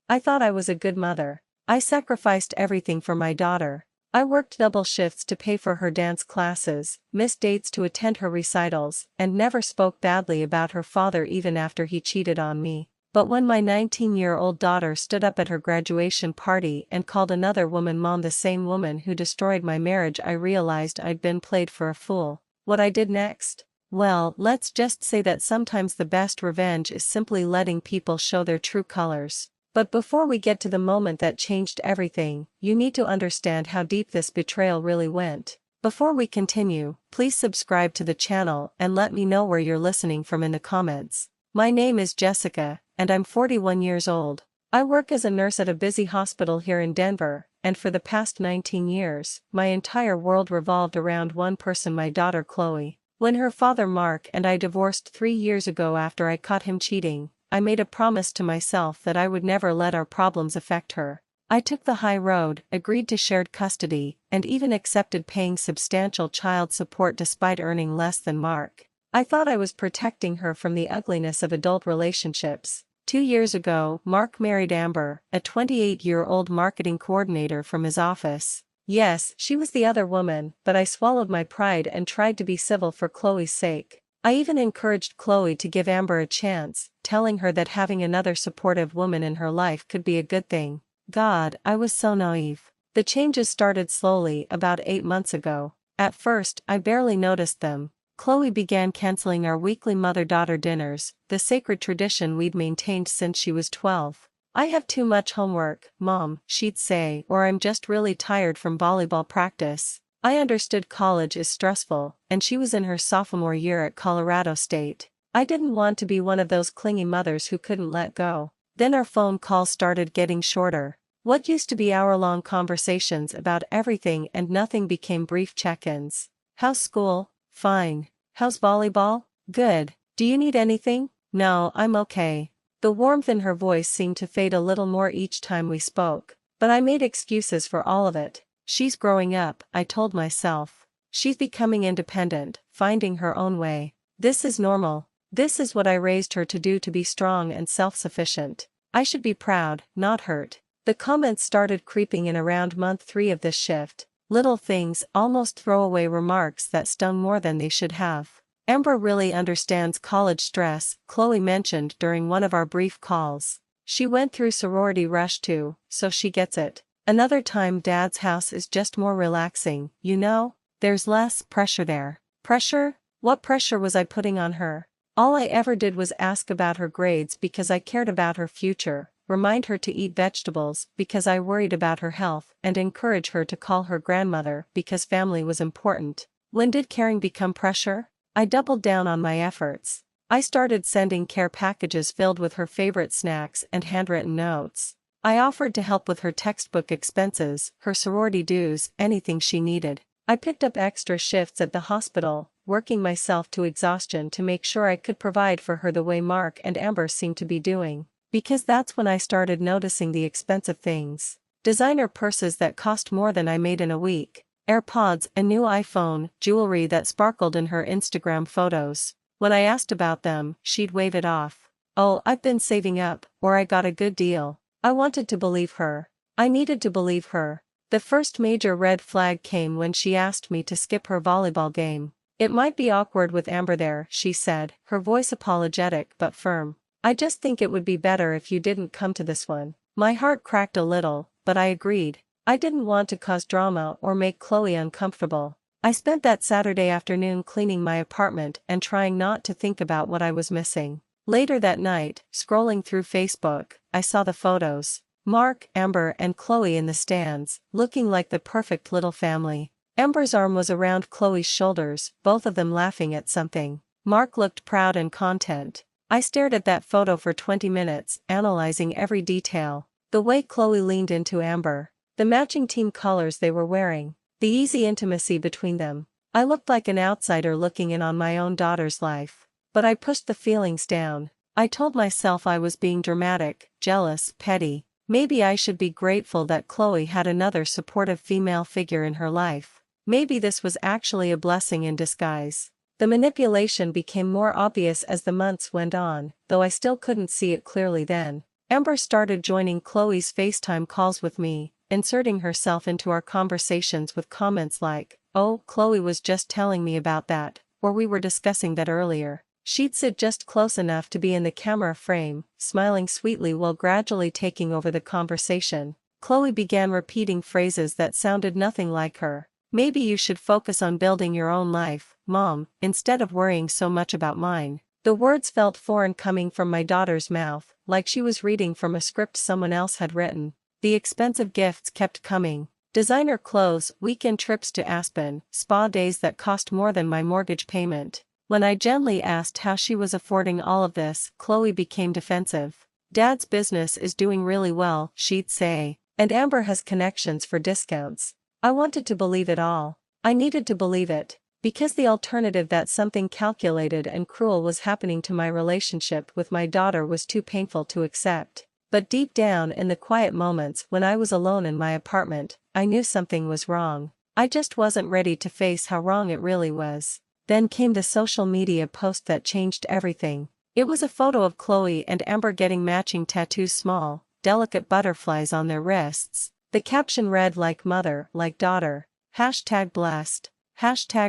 I thought I was a good mother. I sacrificed everything for my daughter. I worked double shifts to pay for her dance classes, missed dates to attend her recitals, and never spoke badly about her father even after he cheated on me. But when my 19-year-old daughter stood up at her graduation party and called another woman mom, the same woman who destroyed my marriage, I realized I'd been played for a fool. What I did next? Well, let's just say that sometimes the best revenge is simply letting people show their true colors. But before we get to the moment that changed everything, you need to understand how deep this betrayal really went. Before we continue, please subscribe to the channel and let me know where you're listening from in the comments. My name is Jessica, and I'm 41 years old. I work as a nurse at a busy hospital here in Denver, and for the past 19 years, my entire world revolved around one person, my daughter Chloe. When her father Mark and I divorced 3 years ago after I caught him cheating, I made a promise to myself that I would never let our problems affect her. I took the high road, agreed to shared custody, and even accepted paying substantial child support despite earning less than Mark. I thought I was protecting her from the ugliness of adult relationships. 2 years ago, Mark married Amber, a 28-year-old marketing coordinator from his office. Yes, she was the other woman, but I swallowed my pride and tried to be civil for Chloe's sake. I even encouraged Chloe to give Amber a chance, telling her that having another supportive woman in her life could be a good thing. God, I was so naive. The changes started slowly about 8 months ago. At first, I barely noticed them. Chloe began canceling our weekly mother-daughter dinners, the sacred tradition we'd maintained since she was 12. I have too much homework, Mom, she'd say, or I'm just really tired from volleyball practice. I understood college is stressful, and she was in her sophomore year at Colorado State. I didn't want to be one of those clingy mothers who couldn't let go. Then our phone calls started getting shorter. What used to be hour-long conversations about everything and nothing became brief check-ins. How's school? Fine. How's volleyball? Good. Do you need anything? No, I'm okay. The warmth in her voice seemed to fade a little more each time we spoke, but I made excuses for all of it. She's growing up, I told myself. She's becoming independent, finding her own way. This is normal. This is what I raised her to do, to be strong and self-sufficient. I should be proud, not hurt. The comments started creeping in around month 3 of this shift. Little things, almost throwaway remarks that stung more than they should have. Amber really understands college stress, Chloe mentioned during one of our brief calls. She went through sorority rush too, so she gets it. Another time, Dad's house is just more relaxing, you know? There's less pressure there. Pressure? What pressure was I putting on her? All I ever did was ask about her grades because I cared about her future, remind her to eat vegetables because I worried about her health, and encourage her to call her grandmother because family was important. When did caring become pressure? I doubled down on my efforts. I started sending care packages filled with her favorite snacks and handwritten notes. I offered to help with her textbook expenses, her sorority dues, anything she needed. I picked up extra shifts at the hospital, working myself to exhaustion to make sure I could provide for her the way Mark and Amber seemed to be doing. Because that's when I started noticing the expensive things. Designer purses that cost more than I made in a week, AirPods, a new iPhone, jewelry that sparkled in her Instagram photos. When I asked about them, she'd wave it off. Oh, I've been saving up, or I got a good deal. I wanted to believe her. I needed to believe her. The first major red flag came when she asked me to skip her volleyball game. It might be awkward with Amber there, she said, her voice apologetic but firm. I just think it would be better if you didn't come to this one. My heart cracked a little, but I agreed. I didn't want to cause drama or make Chloe uncomfortable. I spent that Saturday afternoon cleaning my apartment and trying not to think about what I was missing. Later that night, scrolling through Facebook, I saw the photos. Mark, Amber, and Chloe in the stands, looking like the perfect little family. Amber's arm was around Chloe's shoulders, both of them laughing at something. Mark looked proud and content. I stared at that photo for 20 minutes, analyzing every detail. The way Chloe leaned into Amber. The matching team colors they were wearing. The easy intimacy between them. I looked like an outsider looking in on my own daughter's life. But I pushed the feelings down. I told myself I was being dramatic, jealous, petty. Maybe I should be grateful that Chloe had another supportive female figure in her life. Maybe this was actually a blessing in disguise. The manipulation became more obvious as the months went on, though I still couldn't see it clearly then. Amber started joining Chloe's FaceTime calls with me, inserting herself into our conversations with comments like, "Oh, Chloe was just telling me about that," or "We were discussing that earlier." She'd sit just close enough to be in the camera frame, smiling sweetly while gradually taking over the conversation. Chloe began repeating phrases that sounded nothing like her. "Maybe you should focus on building your own life, Mom, instead of worrying so much about mine." The words felt foreign coming from my daughter's mouth, like she was reading from a script someone else had written. The expensive gifts kept coming. Designer clothes, weekend trips to Aspen, spa days that cost more than my mortgage payment. When I gently asked how she was affording all of this, Chloe became defensive. "Dad's business is doing really well," she'd say, "and Amber has connections for discounts." I wanted to believe it all. I needed to believe it, because the alternative, that something calculated and cruel was happening to my relationship with my daughter, was too painful to accept. But deep down, in the quiet moments when I was alone in my apartment, I knew something was wrong. I just wasn't ready to face how wrong it really was. Then came the social media post that changed everything. It was a photo of Chloe and Amber getting matching tattoos, small, delicate butterflies on their wrists. The caption read, "Like mother, like daughter. #blessed.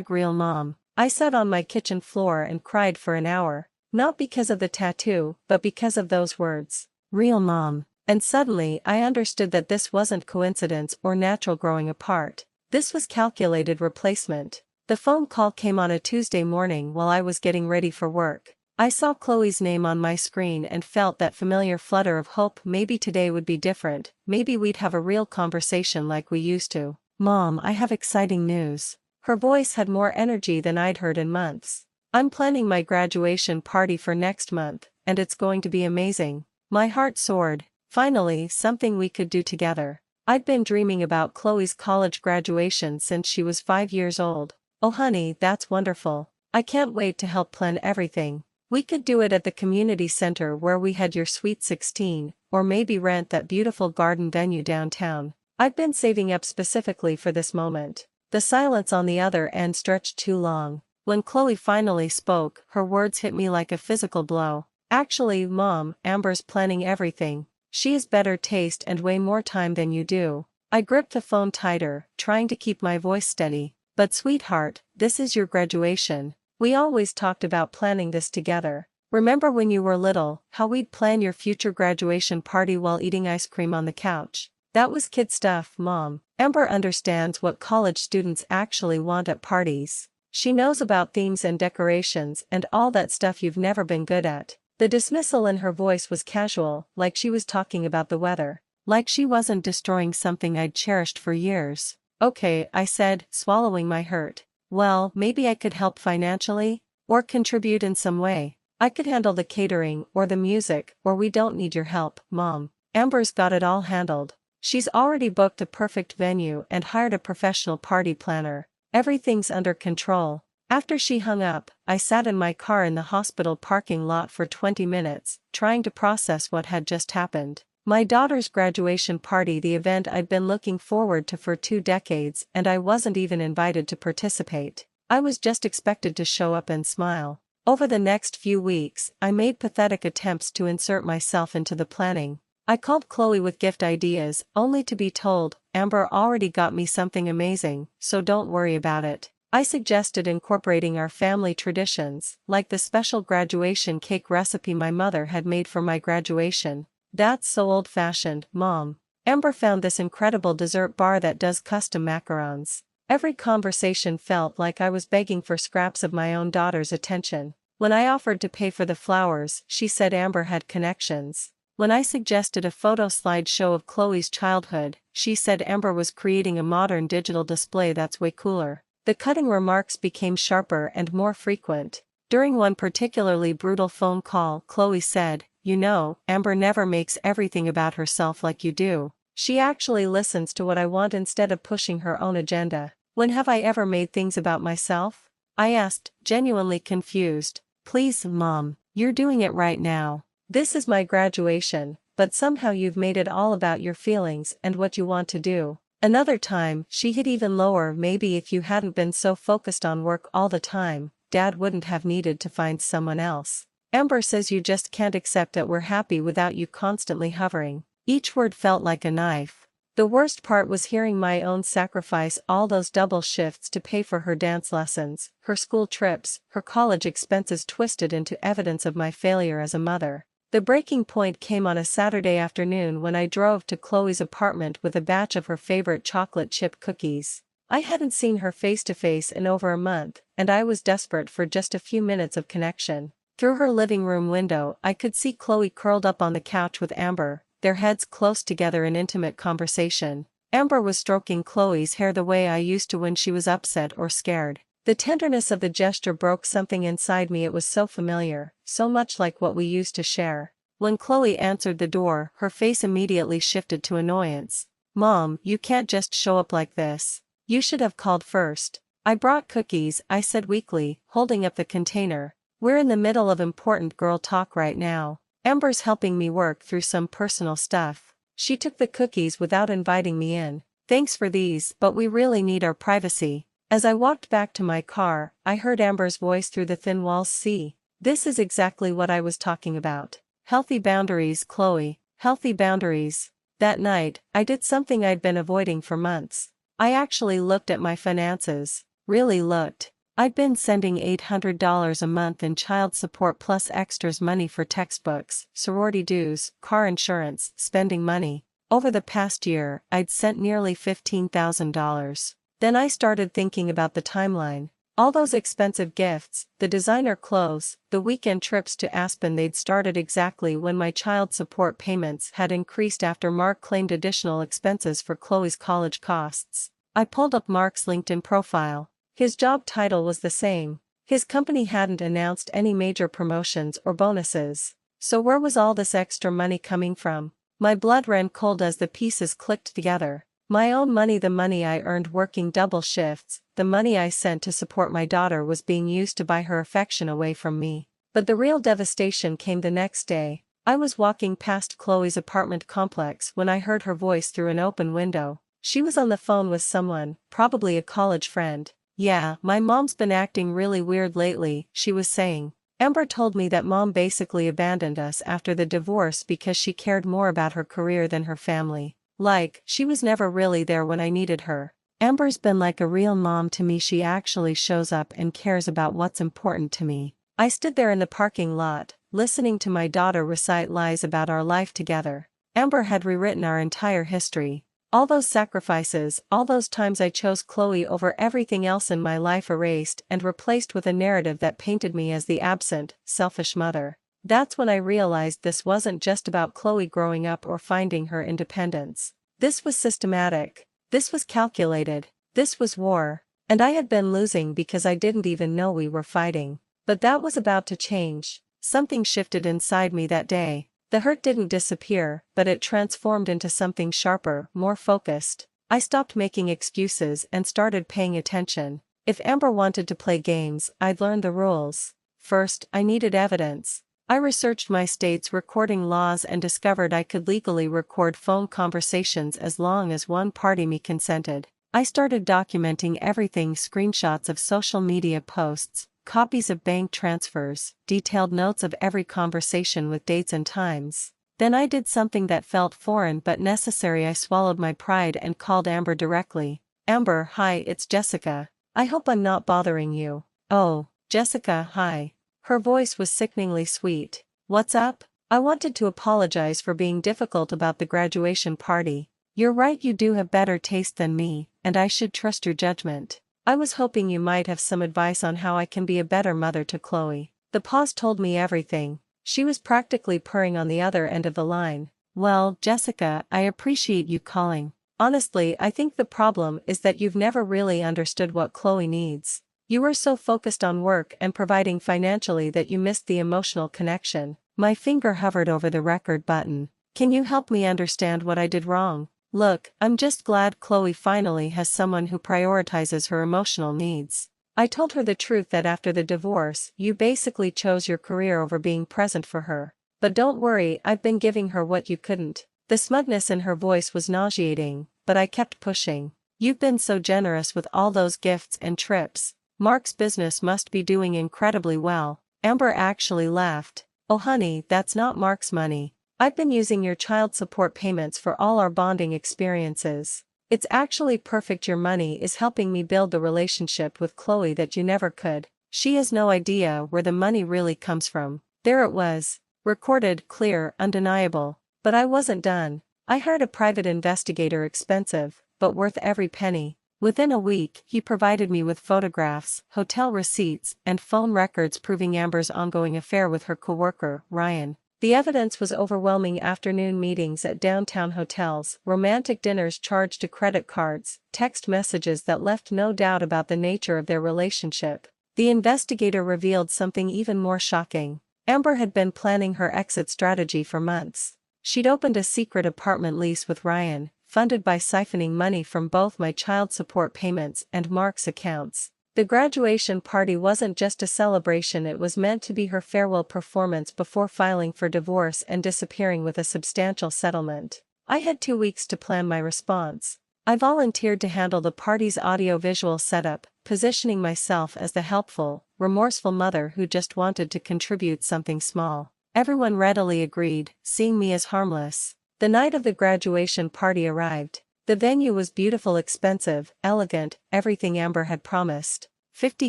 #real mom." I sat on my kitchen floor and cried for an hour, not because of the tattoo, but because of those words. Real mom. And suddenly I understood that this wasn't coincidence or natural growing apart. This was calculated replacement. The phone call came on a Tuesday morning while I was getting ready for work. I saw Chloe's name on my screen and felt that familiar flutter of hope. Maybe today would be different, maybe we'd have a real conversation like we used to. "Mom, I have exciting news." Her voice had more energy than I'd heard in months. "I'm planning my graduation party for next month, and it's going to be amazing." My heart soared. Finally, something we could do together. I'd been dreaming about Chloe's college graduation since she was 5 years old. "Oh honey, that's wonderful. I can't wait to help plan everything. We could do it at the community center where we had your Sweet 16, or maybe rent that beautiful garden venue downtown." I've been saving up specifically for this moment. The silence on the other end stretched too long. When Chloe finally spoke, her words hit me like a physical blow. "Actually, Mom, Amber's planning everything. She has better taste and way more time than you do." I gripped the phone tighter, trying to keep my voice steady. "But sweetheart, this is your graduation. We always talked about planning this together. Remember when you were little, how we'd plan your future graduation party while eating ice cream on the couch? That was kid stuff, Mom. Amber understands what college students actually want at parties. She knows about themes and decorations and all that stuff you've never been good at." The dismissal in her voice was casual, like she was talking about the weather. Like she wasn't destroying something I'd cherished for years. "Okay," I said, swallowing my hurt. "Well, maybe I could help financially? Or contribute in some way. I could handle the catering, or the music, or we don't need your help, Mom. Amber's got it all handled. She's already booked a perfect venue and hired a professional party planner. Everything's under control." After she hung up, I sat in my car in the hospital parking lot for 20 minutes, trying to process what had just happened. My daughter's graduation party, the event I'd been looking forward to for 2 decades, and I wasn't even invited to participate. I was just expected to show up and smile. Over the next few weeks, I made pathetic attempts to insert myself into the planning. I called Chloe with gift ideas, only to be told, "Amber already got me something amazing, so don't worry about it." I suggested incorporating our family traditions, like the special graduation cake recipe my mother had made for my graduation. "That's so old-fashioned, Mom. Amber found this incredible dessert bar that does custom macarons." Every conversation felt like I was begging for scraps of my own daughter's attention. When I offered to pay for the flowers, she said Amber had connections. When I suggested a photo slideshow of Chloe's childhood, she said Amber was creating a modern digital display that's way cooler. The cutting remarks became sharper and more frequent. During one particularly brutal phone call, Chloe said, "You know, Amber never makes everything about herself like you do. She actually listens to what I want instead of pushing her own agenda." "When have I ever made things about myself?" I asked, genuinely confused. "Please, Mom, you're doing it right now. This is my graduation, but somehow you've made it all about your feelings and what you want to do." Another time, she hit even lower. "Maybe if you hadn't been so focused on work all the time, Dad wouldn't have needed to find someone else." Amber says you just can't accept that we're happy without you constantly hovering. Each word felt like a knife. The worst part was hearing my own sacrifice all those double shifts to pay for her dance lessons, her school trips, her college expenses twisted into evidence of my failure as a mother. The breaking point came on a Saturday afternoon when I drove to Chloe's apartment with a batch of her favorite chocolate chip cookies. I hadn't seen her face to face in over a month, and I was desperate for just a few minutes of connection. Through her living room window, I could see Chloe curled up on the couch with Amber, their heads close together in intimate conversation. Amber was stroking Chloe's hair the way I used to when she was upset or scared. The tenderness of the gesture broke something inside me. It was so familiar, so much like what we used to share. When Chloe answered the door, her face immediately shifted to annoyance. "Mom, you can't just show up like this. You should have called first." "I brought cookies," I said weakly, holding up the container. "We're in the middle of important girl talk right now. Amber's helping me work through some personal stuff." She took the cookies without inviting me in. "Thanks for these, but we really need our privacy." As I walked back to my car, I heard Amber's voice through the thin walls. "See, this is exactly what I was talking about. Healthy boundaries, Chloe, healthy boundaries." That night, I did something I'd been avoiding for months. I actually looked at my finances. Really looked. I'd been sending $800 a month in child support plus extras, money for textbooks, sorority dues, car insurance, spending money. Over the past year, I'd sent nearly $15,000. Then I started thinking about the timeline. All those expensive gifts, the designer clothes, the weekend trips to Aspen, they'd started exactly when my child support payments had increased after Mark claimed additional expenses for Chloe's college costs. I pulled up Mark's LinkedIn profile. His job title was the same. His company hadn't announced any major promotions or bonuses. So where was all this extra money coming from? My blood ran cold as the pieces clicked together. My own money, the money I earned working double shifts, the money I sent to support my daughter, was being used to buy her affection away from me. But the real devastation came the next day. I was walking past Chloe's apartment complex when I heard her voice through an open window. She was on the phone with someone, probably a college friend. "Yeah, my mom's been acting really weird lately," she was saying. "Amber told me that mom basically abandoned us after the divorce because she cared more about her career than her family. Like, she was never really there when I needed her. Amber's been like a real mom to me. She actually shows up and cares about what's important to me." I stood there in the parking lot, listening to my daughter recite lies about our life together. Amber had rewritten our entire history. All those sacrifices, all those times I chose Chloe over everything else in my life, erased and replaced with a narrative that painted me as the absent, selfish mother. That's when I realized this wasn't just about Chloe growing up or finding her independence. This was systematic. This was calculated. This was war. And I had been losing because I didn't even know we were fighting. But that was about to change. Something shifted inside me that day. The hurt didn't disappear, but it transformed into something sharper, more focused. I stopped making excuses and started paying attention. If Amber wanted to play games, I'd learn the rules. First, I needed evidence. I researched my state's recording laws and discovered I could legally record phone conversations as long as one party me consented. I started documenting everything: screenshots of social media posts, copies of bank transfers, detailed notes of every conversation with dates and times. Then I did something that felt foreign but necessary. I swallowed my pride and called Amber directly. "Amber, hi, it's Jessica. I hope I'm not bothering you." "Oh, Jessica, hi." Her voice was sickeningly sweet. "What's up?" I wanted to apologize for being difficult about the graduation party. "You're right, you do have better taste than me, and I should trust your judgment. I was hoping you might have some advice on how I can be a better mother to Chloe." The pause told me everything. She was practically purring on the other end of the line. "Well, Jessica, I appreciate you calling. Honestly, I think the problem is that you've never really understood what Chloe needs. You were so focused on work and providing financially that you missed the emotional connection." My finger hovered over the record button. "Can you help me understand what I did wrong? Look, I'm just glad Chloe finally has someone who prioritizes her emotional needs." I told her the truth, that after the divorce, you basically chose your career over being present for her. "But don't worry, I've been giving her what you couldn't." The smugness in her voice was nauseating, but I kept pushing. "You've been so generous with all those gifts and trips. Mark's business must be doing incredibly well. Amber actually laughed. "Oh honey, that's not Mark's money. I've been using your child support payments for all our bonding experiences. It's actually perfect. Your money is helping me build the relationship with Chloe that you never could." She has no idea where the money really comes from. There it was. Recorded, clear, undeniable. But I wasn't done. I hired a private investigator, expensive, but worth every penny. Within a week, he provided me with photographs, hotel receipts, and phone records proving Amber's ongoing affair with her coworker, Ryan. The evidence was overwhelming: afternoon meetings at downtown hotels, romantic dinners charged to credit cards, text messages that left no doubt about the nature of their relationship. The investigator revealed something even more shocking. Amber had been planning her exit strategy for months. She'd opened a secret apartment lease with Ryan, funded by siphoning money from both my child support payments and Mark's accounts. The graduation party wasn't just a celebration, it was meant to be her farewell performance before filing for divorce and disappearing with a substantial settlement. I had 2 weeks to plan my response. I volunteered to handle the party's audio-visual setup, positioning myself as the helpful, remorseful mother who just wanted to contribute something small. Everyone readily agreed, seeing me as harmless. The night of the graduation party arrived. The venue was beautiful, expensive, elegant, everything Amber had promised. 50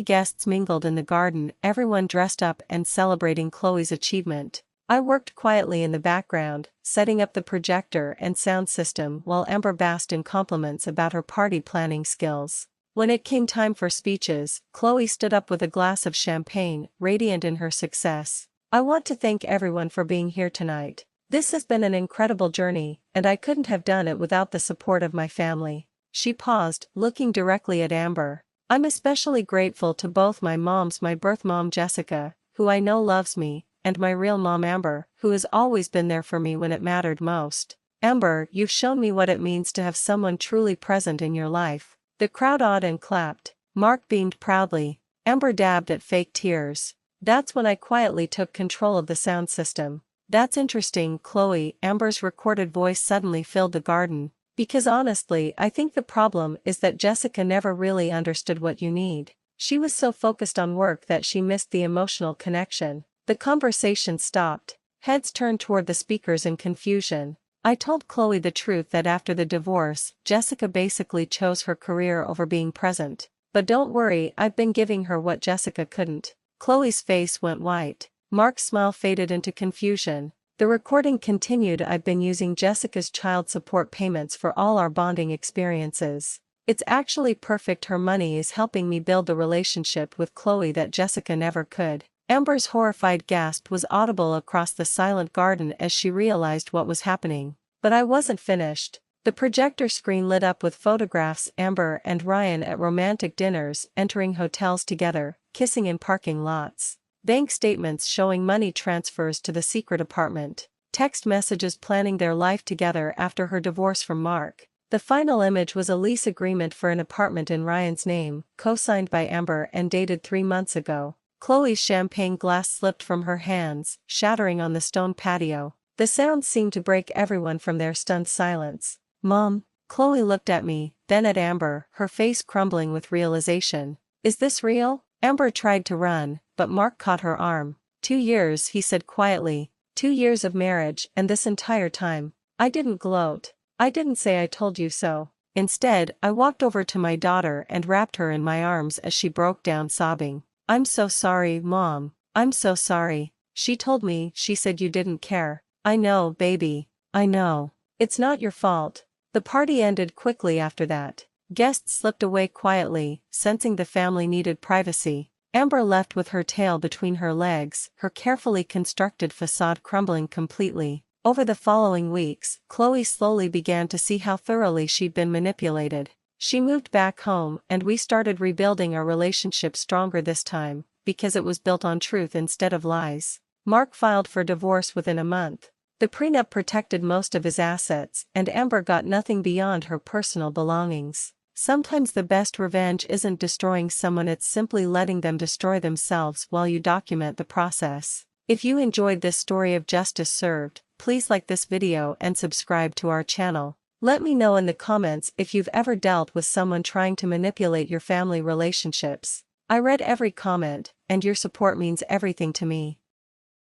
guests mingled in the garden, everyone dressed up and celebrating Chloe's achievement. I worked quietly in the background, setting up the projector and sound system while Amber basked in compliments about her party planning skills. When it came time for speeches, Chloe stood up with a glass of champagne, radiant in her success. "I want to thank everyone for being here tonight. This has been an incredible journey, and I couldn't have done it without the support of my family." She paused, looking directly at Amber. "I'm especially grateful to both my moms, my birth mom Jessica, who I know loves me, and my real mom Amber, who has always been there for me when it mattered most. Amber, you've shown me what it means to have someone truly present in your life." The crowd awed and clapped. Mark beamed proudly. Amber dabbed at fake tears. That's when I quietly took control of the sound system. "That's interesting, Chloe." Amber's recorded voice suddenly filled the garden. "Because honestly, I think the problem is that Jessica never really understood what you need. She was so focused on work that she missed the emotional connection." The conversation stopped. Heads turned toward the speakers in confusion. I told Chloe the truth that after the divorce, Jessica basically chose her career over being present. "But don't worry, I've been giving her what Jessica couldn't." Chloe's face went white. Mark's smile faded into confusion. The recording continued. "I've been using Jessica's child support payments for all our bonding experiences. It's actually perfect. Her money is helping me build the relationship with Chloe that Jessica never could." Amber's horrified gasp was audible across the silent garden as she realized what was happening. But I wasn't finished. The projector screen lit up with photographs: Amber and Ryan at romantic dinners, entering hotels together, kissing in parking lots. Bank statements showing money transfers to the secret apartment. Text messages planning their life together after her divorce from Mark. The final image was a lease agreement for an apartment in Ryan's name, co-signed by Amber and dated 3 months ago. Chloe's champagne glass slipped from her hands, shattering on the stone patio. The sound seemed to break everyone from their stunned silence. "Mom?" Chloe looked at me, then at Amber, her face crumbling with realization. "Is this real?" Amber tried to run, but Mark caught her arm. 2 years, he said quietly. 2 years of marriage, and this entire time, I didn't gloat. I didn't say I told you so. Instead, I walked over to my daughter and wrapped her in my arms as she broke down sobbing. "I'm so sorry, Mom. I'm so sorry." She told me, she said, "You didn't care." "I know, baby. I know. It's not your fault." The party ended quickly after that. Guests slipped away quietly, sensing the family needed privacy. Amber left with her tail between her legs, her carefully constructed facade crumbling completely. Over the following weeks, Chloe slowly began to see how thoroughly she'd been manipulated. She moved back home, and we started rebuilding our relationship stronger this time, because it was built on truth instead of lies. Mark filed for divorce within a month. The prenup protected most of his assets, and Amber got nothing beyond her personal belongings. Sometimes the best revenge isn't destroying someone, it's simply letting them destroy themselves while you document the process. If you enjoyed this story of justice served, please like this video and subscribe to our channel. Let me know in the comments if you've ever dealt with someone trying to manipulate your family relationships. I read every comment, and your support means everything to me.